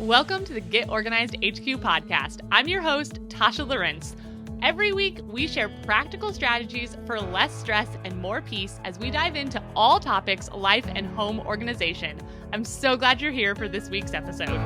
Welcome to the Get Organized HQ podcast. I'm your host, Tasha Lawrence. Every week, we share practical strategies for less stress and more peace as we dive into all topics life and home organization. I'm so glad you're here for this week's episode.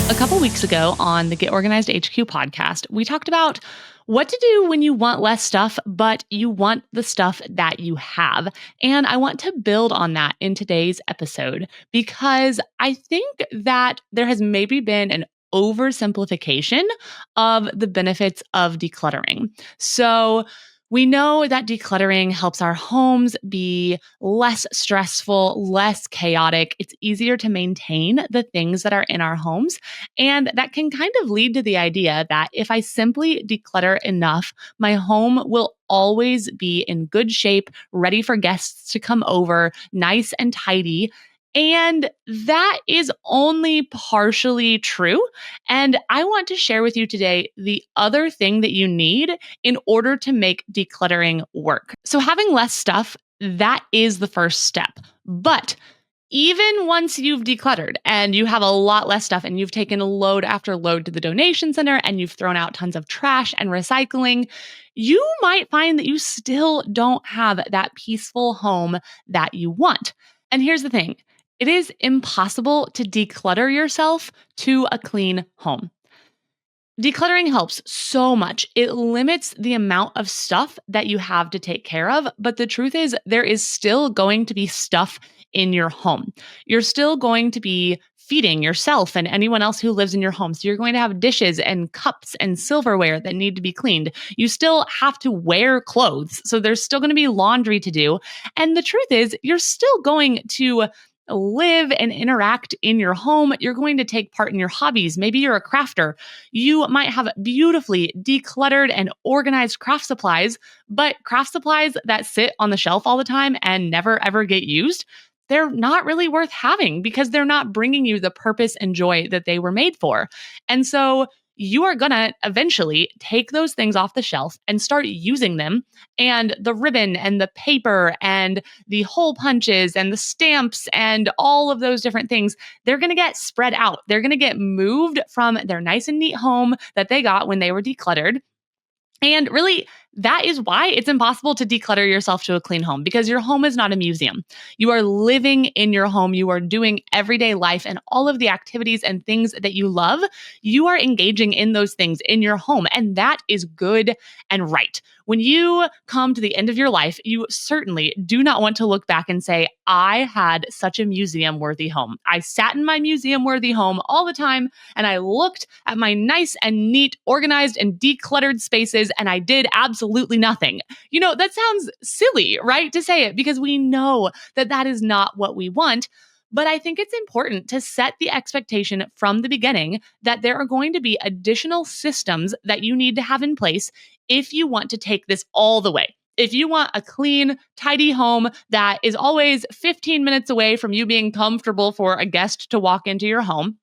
A couple weeks ago on the Get Organized HQ podcast, we talked about what to do when you want less stuff, but you want the stuff that you have. And I want to build on that in today's episode because I think that there has maybe been an oversimplification of the benefits of decluttering. So we know that decluttering helps our homes be less stressful, less chaotic. It's easier to maintain the things that are in our homes. And that can kind of lead to the idea that if I simply declutter enough, my home will always be in good shape, ready for guests to come over, nice and tidy. And that is only partially true. And I want to share with you today the other thing that you need in order to make decluttering work. So having less stuff, that is the first step. But even once you've decluttered and you have a lot less stuff and you've taken load after load to the donation center and you've thrown out tons of trash and recycling, you might find that you still don't have that peaceful home that you want. And here's the thing. It is impossible to declutter yourself to a clean home. Decluttering helps so much. It limits the amount of stuff that you have to take care of. But the truth is, there is still going to be stuff in your home. You're still going to be feeding yourself and anyone else who lives in your home. So you're going to have dishes and cups and silverware that need to be cleaned. You still have to wear clothes. So there's still going to be laundry to do. And the truth is, you're still going to live and interact in your home. You're going to take part in your hobbies. Maybe you're a crafter. You might have beautifully decluttered and organized craft supplies, but craft supplies that sit on the shelf all the time and never ever get used, they're not really worth having because they're not bringing you the purpose and joy that they were made for. And so you are going to eventually take those things off the shelf and start using them. And the ribbon and the paper and the hole punches and the stamps and all of those different things, they're going to get spread out. They're going to get moved from their nice and neat home that they got when they were decluttered. And really, that is why it's impossible to declutter yourself to a clean home, because your home is not a museum. You are living in your home. You are doing everyday life and all of the activities and things that you love. You are engaging in those things in your home, and that is good and right. When you come to the end of your life, you certainly do not want to look back and say, I had such a museum-worthy home. I sat in my museum-worthy home all the time, and I looked at my nice and neat, organized and decluttered spaces, and I did absolutely nothing. You know, that sounds silly, right, to say it, because we know that that is not what we want. But I think it's important to set the expectation from the beginning that there are going to be additional systems that you need to have in place if you want to take this all the way. If you want a clean, tidy home that is always 15 minutes away from you being comfortable for a guest to walk into your home,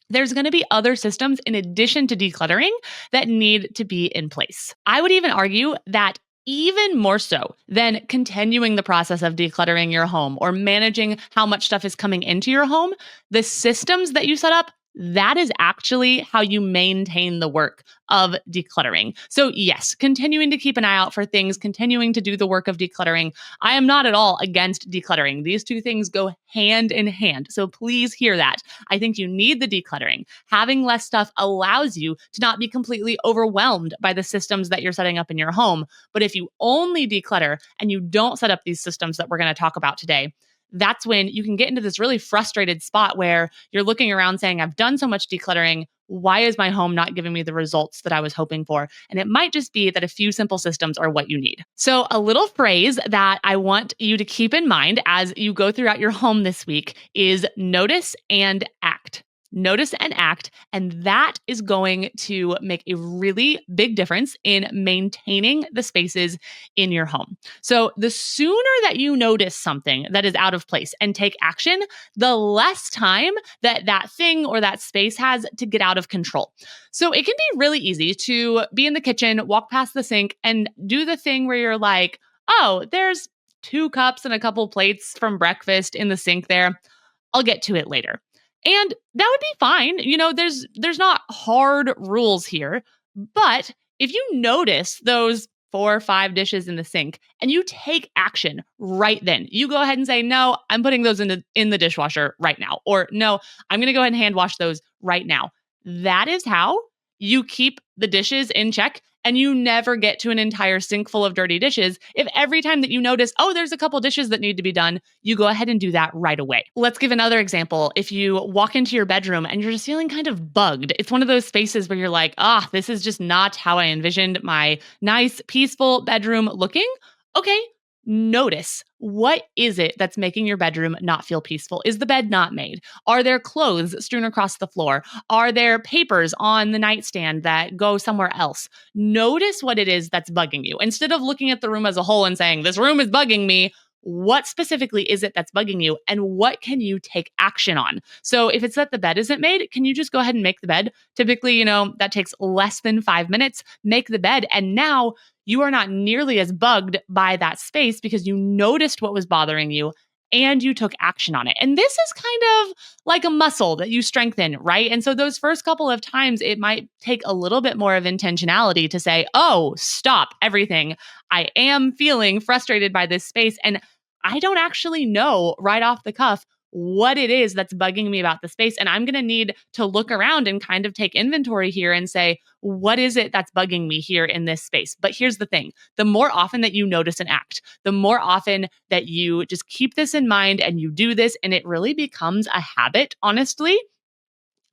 there's going to be other systems in addition to decluttering that need to be in place. I would even argue that even more so than continuing the process of decluttering your home or managing how much stuff is coming into your home, the systems that you set up, that is actually how you maintain the work of decluttering. So yes, continuing to keep an eye out for things, continuing to do the work of decluttering. I am not at all against decluttering. These two things go hand in hand. So please hear that. I think you need the decluttering. Having less stuff allows you to not be completely overwhelmed by the systems that you're setting up in your home. But if you only declutter and you don't set up these systems that we're going to talk about today, that's when you can get into this really frustrated spot where you're looking around saying, I've done so much decluttering. Why is my home not giving me the results that I was hoping for? And it might just be that a few simple systems are what you need. So a little phrase that I want you to keep in mind as you go throughout your home this week is notice and act. Notice and act, and that is going to make a really big difference in maintaining the spaces in your home. So the sooner that you notice something that is out of place and take action, the less time that that thing or that space has to get out of control. So it can be really easy to be in the kitchen, walk past the sink, and do the thing where you're like, oh, there's 2 cups and a couple plates from breakfast in the sink there. I'll get to it later. And that would be fine. There's not hard rules here, but if you notice those 4 or 5 dishes in the sink and you take action right then, you go ahead and say, "No, I'm putting those in the dishwasher right now." Or, "No, I'm going to go ahead and hand wash those right now." That is how you keep the dishes in check and you never get to an entire sink full of dirty dishes. If every time that you notice, "Oh, there's a couple dishes that need to be done," you go ahead and do that right away. Let's give another example. If you walk into your bedroom and you're just feeling kind of bugged, it's one of those spaces where you're like, this is just not how I envisioned my nice, peaceful bedroom looking. Okay, notice, what is it that's making your bedroom not feel peaceful? Is the bed not made? Are there clothes strewn across the floor? Are there papers on the nightstand that go somewhere else? Notice what it is that's bugging you. Instead of looking at the room as a whole and saying, "This room is bugging me," what specifically is it that's bugging you and what can you take action on? So if it's that the bed isn't made, can you just go ahead and make the bed? Typically, that takes less than 5 minutes. Make the bed. And now you are not nearly as bugged by that space because you noticed what was bothering you and you took action on it. And this is kind of like a muscle that you strengthen, right? And so those first couple of times, it might take a little bit more of intentionality to say, "Oh, stop everything. I am feeling frustrated by this space. And I don't actually know right off the cuff what it is that's bugging me about the space. And I'm going to need to look around and kind of take inventory here and say, what is it that's bugging me here in this space?" But here's the thing. The more often that you notice an act, the more often that you just keep this in mind and you do this and it really becomes a habit, honestly,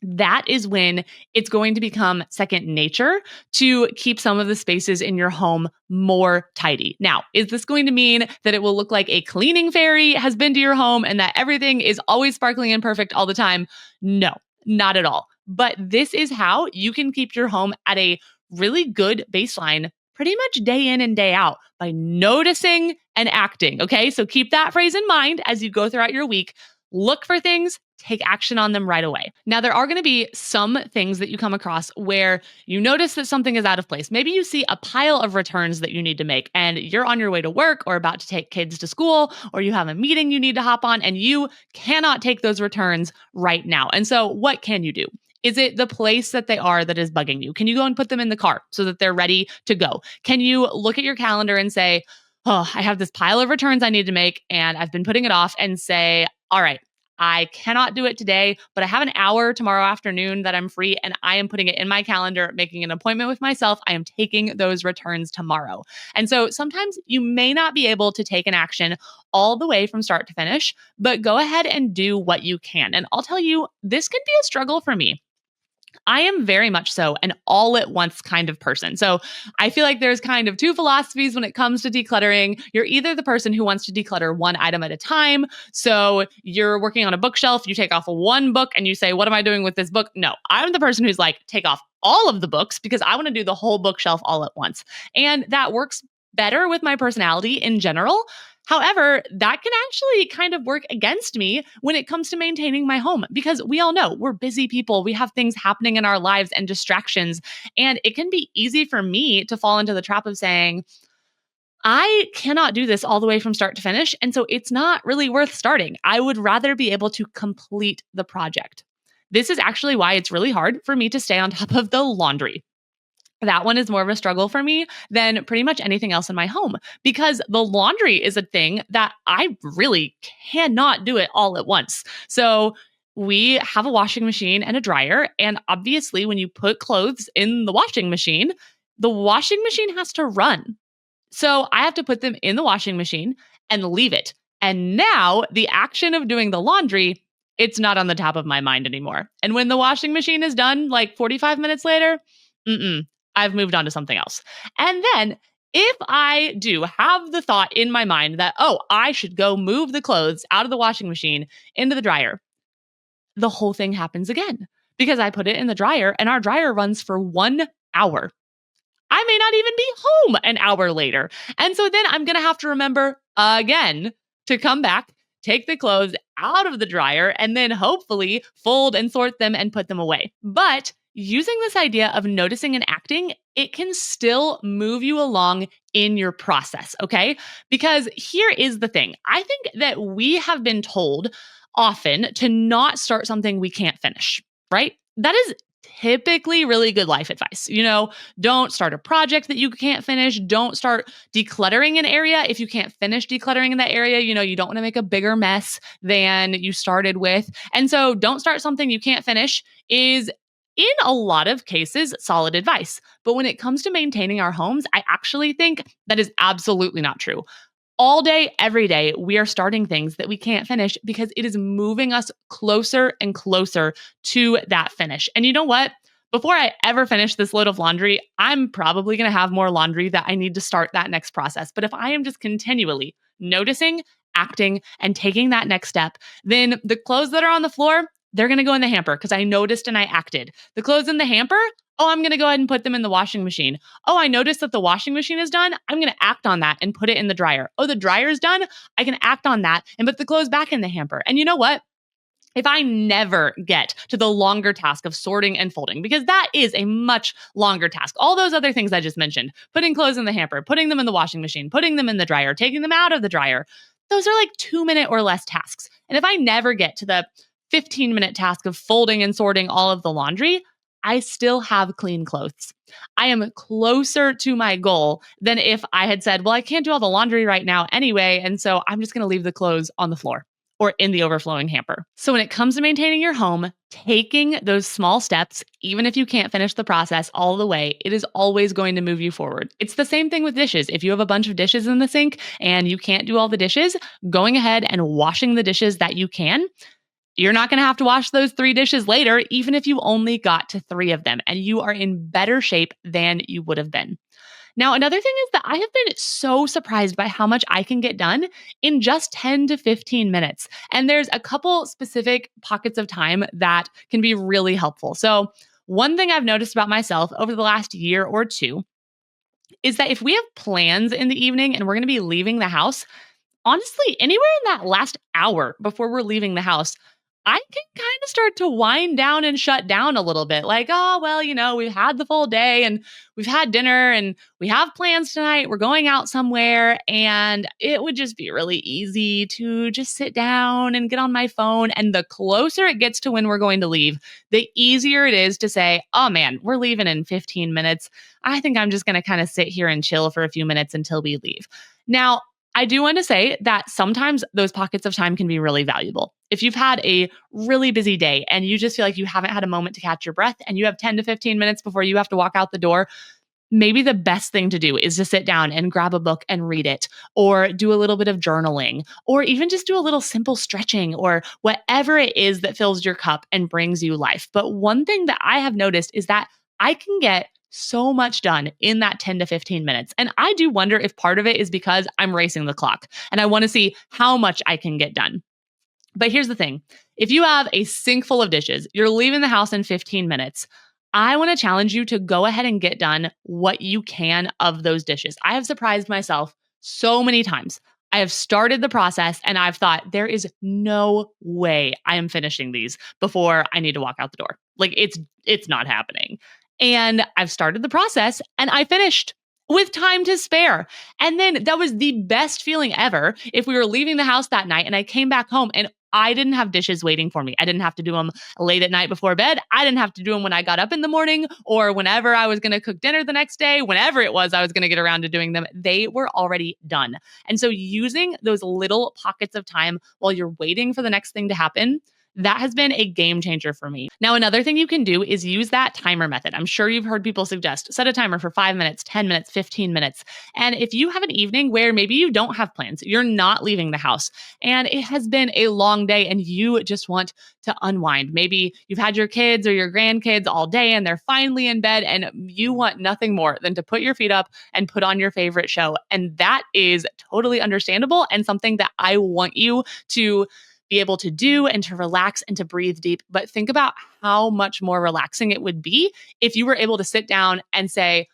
that is when it's going to become second nature to keep some of the spaces in your home more tidy. Now, is this going to mean that it will look like a cleaning fairy has been to your home and that everything is always sparkling and perfect all the time? No, not at all. But this is how you can keep your home at a really good baseline pretty much day in and day out by noticing and acting. Okay, so keep that phrase in mind as you go throughout your week. Look for things, take action on them right away. Now, there are going to be some things that you come across where you notice that something is out of place. Maybe you see a pile of returns that you need to make, and you're on your way to work or about to take kids to school, or you have a meeting you need to hop on, and you cannot take those returns right now. And so, what can you do? Is it the place that they are that is bugging you? Can you go and put them in the car so that they're ready to go? Can you look at your calendar and say, "Oh, I have this pile of returns I need to make, and I've been putting it off," and say, "All right, I cannot do it today, but I have an hour tomorrow afternoon that I'm free and I am putting it in my calendar, making an appointment with myself. I am taking those returns tomorrow." And so sometimes you may not be able to take an action all the way from start to finish, but go ahead and do what you can. And I'll tell you, this can be a struggle for me. I am very much so an all at once kind of person. So I feel like there's kind of two philosophies when it comes to decluttering. You're either the person who wants to declutter one item at a time. So you're working on a bookshelf, you take off one book and you say, "What am I doing with this book?" No, I'm the person who's like, take off all of the books because I want to do the whole bookshelf all at once. And that works better with my personality in general. However, that can actually kind of work against me when it comes to maintaining my home because we all know we're busy people. We have things happening in our lives and distractions. And it can be easy for me to fall into the trap of saying, "I cannot do this all the way from start to finish. And so it's not really worth starting. I would rather be able to complete the project." This is actually why it's really hard for me to stay on top of the laundry. That one is more of a struggle for me than pretty much anything else in my home because the laundry is a thing that I really cannot do it all at once. So we have a washing machine and a dryer. And obviously, when you put clothes in the washing machine has to run. So I have to put them in the washing machine and leave it. And now the action of doing the laundry, it's not on the top of my mind anymore. And when the washing machine is done, like 45 minutes later, I've moved on to something else. And then if I do have the thought in my mind that, "Oh, I should go move the clothes out of the washing machine into the dryer," the whole thing happens again because I put it in the dryer and our dryer runs for 1 hour. I may not even be home an hour later. And so then I'm going to have to remember again to come back, take the clothes out of the dryer, and then hopefully fold and sort them and put them away. But using this idea of noticing and acting, it can still move you along in your process, okay? Because here is the thing. I think that we have been told often to not start something we can't finish, right? That is typically really good life advice. Don't start a project that you can't finish. Don't start decluttering an area if you can't finish decluttering in that area. You don't want to make a bigger mess than you started with. And so don't start something you can't finish is in a lot of cases solid advice. But when it comes to maintaining our homes, I actually think that is absolutely not true. All day, every day, we are starting things that we can't finish because it is moving us closer and closer to that finish. And you know what? Before I ever finish this load of laundry, I'm probably going to have more laundry that I need to start that next process. But if I am just continually noticing, acting, and taking that next step, then the clothes that are on the floor, they're going to go in the hamper because I noticed and I acted. The clothes in the hamper, oh, I'm going to go ahead and put them in the washing machine. Oh, I noticed that the washing machine is done. I'm going to act on that and put it in the dryer. Oh, the dryer is done. I can act on that and put the clothes back in the hamper. And you know what? If I never get to the longer task of sorting and folding, because that is a much longer task, all those other things I just mentioned, putting clothes in the hamper, putting them in the washing machine, putting them in the dryer, taking them out of the dryer, those are like 2-minute or less tasks. And if I never get to the 15-minute task of folding and sorting all of the laundry, I still have clean clothes. I am closer to my goal than if I had said, well, I can't do all the laundry right now anyway. And so I'm just going to leave the clothes on the floor or in the overflowing hamper. So when it comes to maintaining your home, taking those small steps, even if you can't finish the process all the way, it is always going to move you forward. It's the same thing with dishes. If you have a bunch of dishes in the sink and you can't do all the dishes, going ahead and washing the dishes that you can, you're not going to have to wash those 3 dishes later, even if you only got to 3 of them, and you are in better shape than you would have been. Now, another thing is that I have been so surprised by how much I can get done in just 10 to 15 minutes. And there's a couple specific pockets of time that can be really helpful. So, one thing I've noticed about myself over the last year or two is that if we have plans in the evening and we're going to be leaving the house, honestly, anywhere in that last hour before we're leaving the house, I can kind of start to wind down and shut down a little bit. Like, oh, well, we've had the full day and we've had dinner and we have plans tonight. We're going out somewhere. And it would just be really easy to just sit down and get on my phone. And the closer it gets to when we're going to leave, the easier it is to say, oh man, we're leaving in 15 minutes. I think I'm just going to kind of sit here and chill for a few minutes until we leave. Now, I do want to say that sometimes those pockets of time can be really valuable. If you've had a really busy day and you just feel like you haven't had a moment to catch your breath and you have 10 to 15 minutes before you have to walk out the door, maybe the best thing to do is to sit down and grab a book and read it, or do a little bit of journaling, or even just do a little simple stretching, or whatever it is that fills your cup and brings you life. But one thing that I have noticed is that I can get so much done in that 10 to 15 minutes. And I do wonder if part of it is because I'm racing the clock and I want to see how much I can get done. But here's the thing. If you have a sink full of dishes, you're leaving the house in 15 minutes. I want to challenge you to go ahead and get done what you can of those dishes. I have surprised myself so many times. I have started the process and I've thought there is no way I am finishing these before I need to walk out the door. Like it's not happening. And I've started the process and I finished with time to spare. And then that was the best feeling ever if we were leaving the house that night and I came back home and I didn't have dishes waiting for me. I didn't have to do them late at night before bed. I didn't have to do them when I got up in the morning or whenever I was going to cook dinner the next day, whenever it was I was going to get around to doing them. They were already done. And so using those little pockets of time while you're waiting for the next thing to happen, that has been a game changer for me. Now, another thing you can do is use that timer method. I'm sure you've heard people suggest set a timer for 5 minutes, 10 minutes, 15 minutes. And if you have an evening where maybe you don't have plans, you're not leaving the house, and it has been a long day and you just want to unwind. Maybe you've had your kids or your grandkids all day and they're finally in bed and you want nothing more than to put your feet up and put on your favorite show. And that is totally understandable and something that I want you to be able to do and to relax and to breathe deep. But think about how much more relaxing it would be if you were able to sit down and say,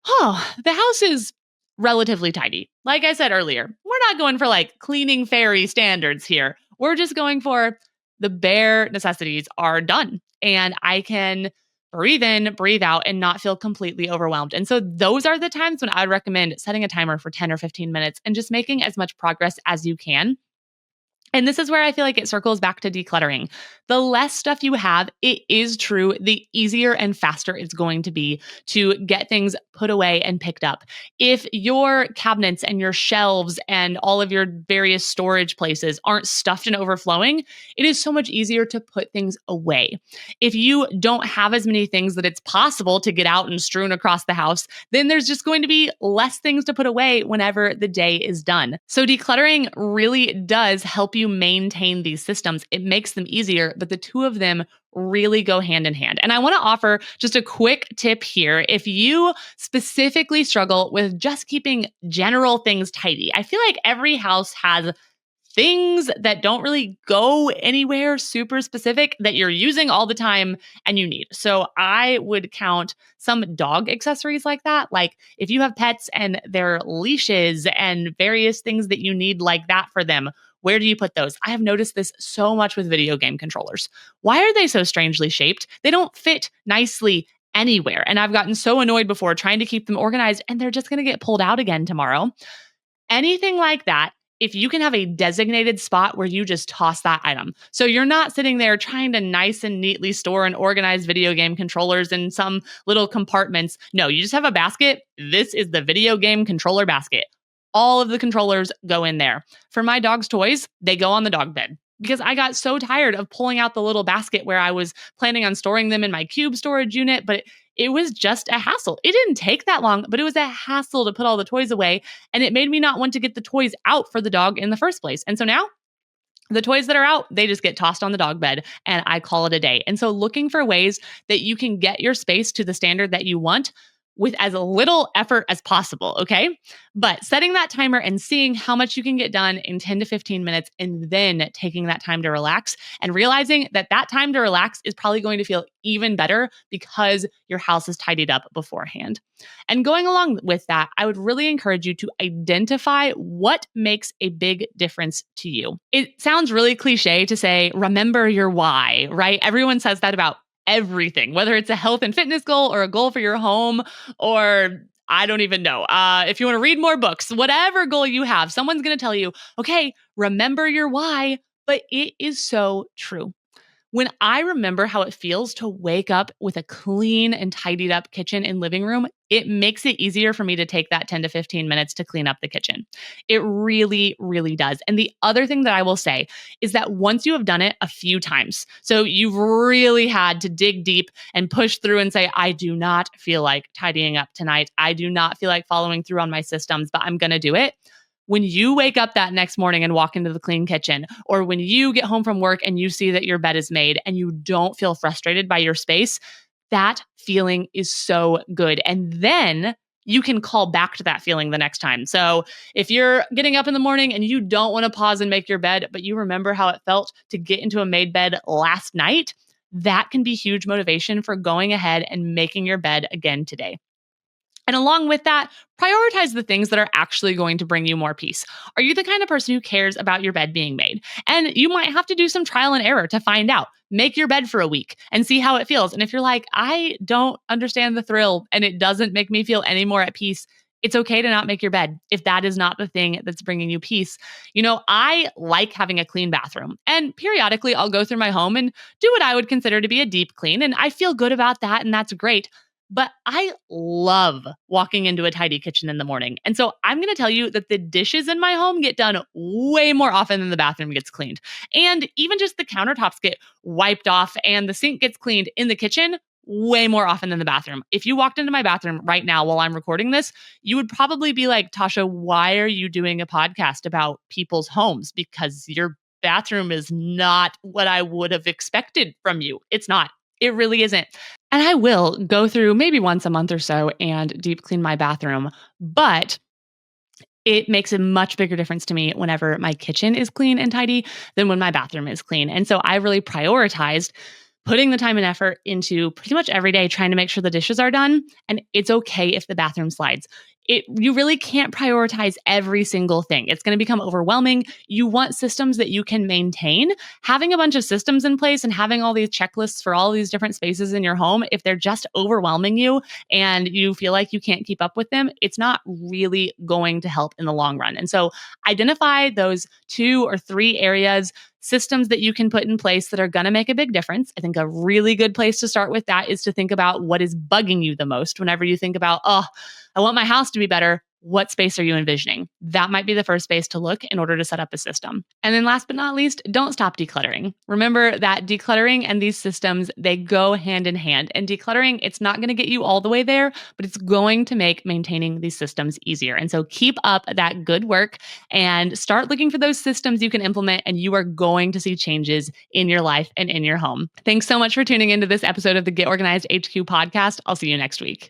oh, the house is relatively tidy. Like I said earlier, we're not going for like cleaning fairy standards here. We're just going for the bare necessities are done. And I can breathe in, breathe out, and not feel completely overwhelmed. And so those are the times when I would recommend setting a timer for 10 or 15 minutes and just making as much progress as you can. And this is where I feel like it circles back to decluttering. The less stuff you have, it is true, the easier and faster it's going to be to get things put away and picked up. If your cabinets and your shelves and all of your various storage places aren't stuffed and overflowing, it is so much easier to put things away. If you don't have as many things that it's possible to get out and strewn across the house, then there's just going to be less things to put away whenever the day is done. So decluttering really does help you maintain these systems. It makes them easier, but the two of them really go hand in hand. And I want to offer just a quick tip here. If you specifically struggle with just keeping general things tidy, I feel like every house has things that don't really go anywhere super specific that you're using all the time and you need. So I would count some dog accessories like that. Like if you have pets and their leashes and various things that you need like that for them, where do you put those? I have noticed this so much with video game controllers. Why are they so strangely shaped? They don't fit nicely anywhere. And I've gotten so annoyed before trying to keep them organized and they're just going to get pulled out again tomorrow. Anything like that, if you can have a designated spot where you just toss that item. So you're not sitting there trying to nice and neatly store and organize video game controllers in some little compartments. No, you just have a basket. This is the video game controller basket. All of the controllers go in there. For my dog's toys, they go on the dog bed because I got so tired of pulling out the little basket where I was planning on storing them in my cube storage unit, but it was just a hassle. It didn't take that long, but it was a hassle to put all the toys away. And it made me not want to get the toys out for the dog in the first place. And so now the toys that are out, they just get tossed on the dog bed and I call it a day. And so looking for ways that you can get your space to the standard that you want with as little effort as possible, okay? But setting that timer and seeing how much you can get done in 10 to 15 minutes and then taking that time to relax and realizing that that time to relax is probably going to feel even better because your house is tidied up beforehand. And going along with that, I would really encourage you to identify what makes a big difference to you. It sounds really cliche to say, remember your why, right? Everyone says that about everything, whether it's a health and fitness goal or a goal for your home, or I don't even know. If you want to read more books, whatever goal you have, someone's going to tell you, okay, remember your why. But it is so true. When I remember how it feels to wake up with a clean and tidied up kitchen and living room, it makes it easier for me to take that 10 to 15 minutes to clean up the kitchen. It really, really does. And the other thing that I will say is that once you have done it a few times, so you've really had to dig deep and push through and say, I do not feel like tidying up tonight. I do not feel like following through on my systems, but I'm going to do it. When you wake up that next morning and walk into the clean kitchen, or when you get home from work and you see that your bed is made and you don't feel frustrated by your space, that feeling is so good. And then you can call back to that feeling the next time. So if you're getting up in the morning and you don't want to pause and make your bed, but you remember how it felt to get into a made bed last night, that can be huge motivation for going ahead and making your bed again today. And along with that, prioritize the things that are actually going to bring you more peace. Are you the kind of person who cares about your bed being made? And you might have to do some trial and error to find out. Make your bed for a week and see how it feels. And if you're like, I don't understand the thrill and it doesn't make me feel any more at peace, it's okay to not make your bed if that is not the thing that's bringing you peace. You know, I like having a clean bathroom, and periodically I'll go through my home and do what I would consider to be a deep clean. And I feel good about that. And that's great. But I love walking into a tidy kitchen in the morning. And so I'm going to tell you that the dishes in my home get done way more often than the bathroom gets cleaned. And even just the countertops get wiped off and the sink gets cleaned in the kitchen way more often than the bathroom. If you walked into my bathroom right now while I'm recording this, you would probably be like, Tasha, why are you doing a podcast about people's homes? Because your bathroom is not what I would have expected from you. It's not. It really isn't. And I will go through maybe once a month or so and deep clean my bathroom, but it makes a much bigger difference to me whenever my kitchen is clean and tidy than when my bathroom is clean. And so I really prioritized putting the time and effort into pretty much every day trying to make sure the dishes are done. And it's okay if the bathroom slides. you really can't prioritize every single thing. It's going to become overwhelming. You want systems that you can maintain. Having a bunch of systems in place and having all these checklists for all these different spaces in your home, if they're just overwhelming you and you feel like you can't keep up with them, it's not really going to help in the long run. And so identify those 2 or 3 areas, systems that you can put in place that are going to make a big difference. I think a really good place to start with that is to think about what is bugging you the most. Whenever you think about, oh, I want my house to be better, what space are you envisioning? That might be the first space to look in order to set up a system. And then last but not least, don't stop decluttering. Remember that decluttering and these systems, they go hand in hand. And decluttering, it's not going to get you all the way there, but it's going to make maintaining these systems easier. And so keep up that good work and start looking for those systems you can implement, and you are going to see changes in your life and in your home. Thanks so much for tuning into this episode of the Get Organized HQ podcast. I'll see you next week.